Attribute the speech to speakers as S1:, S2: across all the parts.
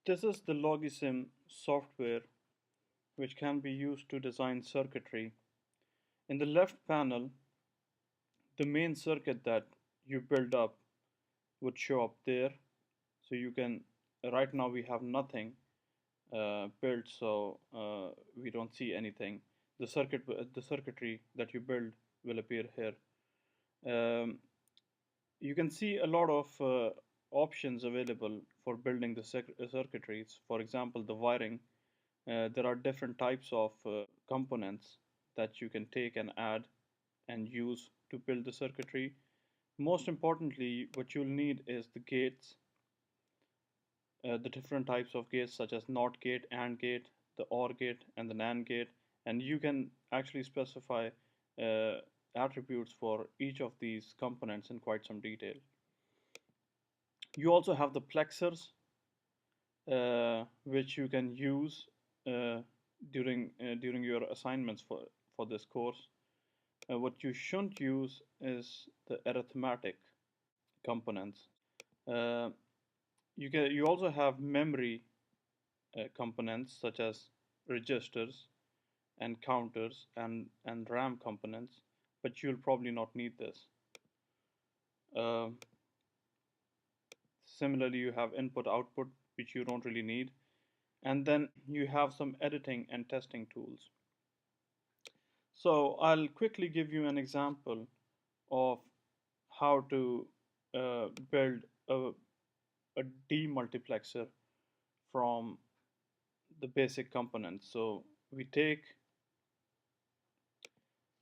S1: This is the logisim software which can be used to design circuitry. In the left panel, the main circuit that you build up would show up there. So you can, right now we have nothing built, so we don't see anything. The circuitry that you build will appear here. Um, you can see a lot of options available for building the circuitries. For example, the wiring. There are different types of components that you can take and add and use to build the circuitry. Most importantly, what you'll need is the gates, the different types of gates such as NOT gate, AND gate, the OR gate, and the NAND gate. And you can actually specify uh, attributes for each of these components in quite some detail. You also have the plexers, which you can use uh, during your assignments for this course. What you shouldn't use is the arithmetic components. Uh, you also have memory components such as registers and counters and RAM components, but you'll probably not need this. Uh, Similarly, you have input output, which you don't really need, and then you have some editing and testing tools. So I'll quickly give you an example of how to build a demultiplexer from the basic components. So we take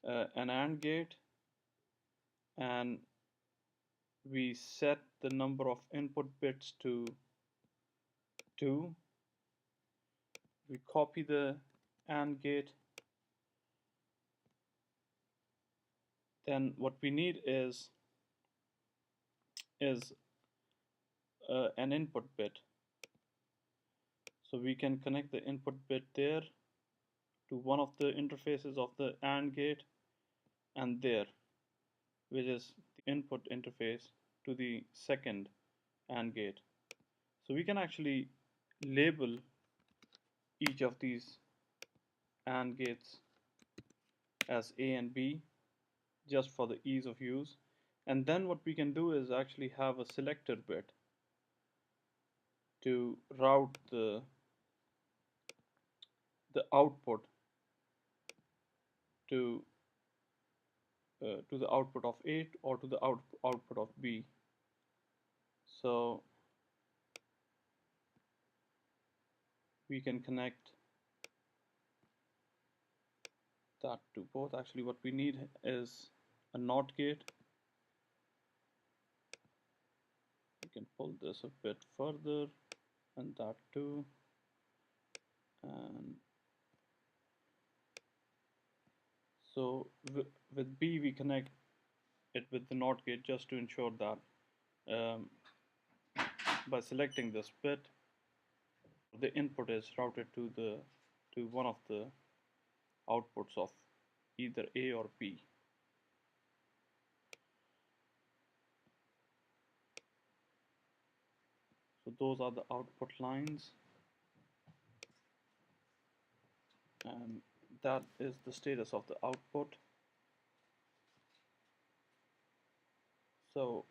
S1: an AND gate and we set the number of input bits to 2. We copy the AND gate. Then what we need is an input bit. So we can connect the input bit there to one of the interfaces of the AND gate and there, which is the input interface to the second AND gate. So we can actually label each of these AND gates as A and B just for the ease of use. And then what we can do is actually have a selector bit to route the output to the output of A or to the output of B. So we can connect that to both. Actually, what we need is a NOT gate. We can pull this a bit further and that too. And so with B we connect it with the NOT gate just to ensure that by selecting this bit, the input is routed to one of the outputs of either A or B. So those are the output lines, and that is the status of the output. So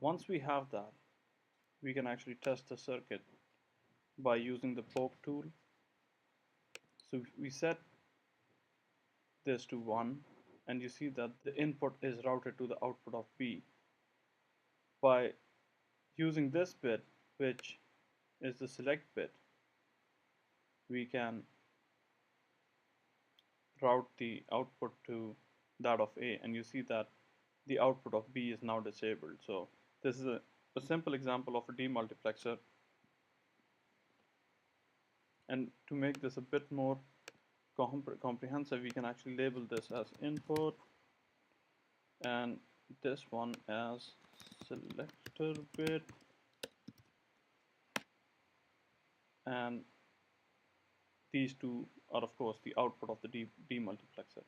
S1: once we have that, we can actually test the circuit by using the poke tool. So we set this to 1, and you see that the input is routed to the output of B. By using this bit, which is the select bit, we can route the output to that of A, and you see that the output of B is now disabled. So this is a simple example of a demultiplexer. And to make this a bit more comprehensive, we can actually label this as input and this one as selector bit, and these two are of course the output of the demultiplexer.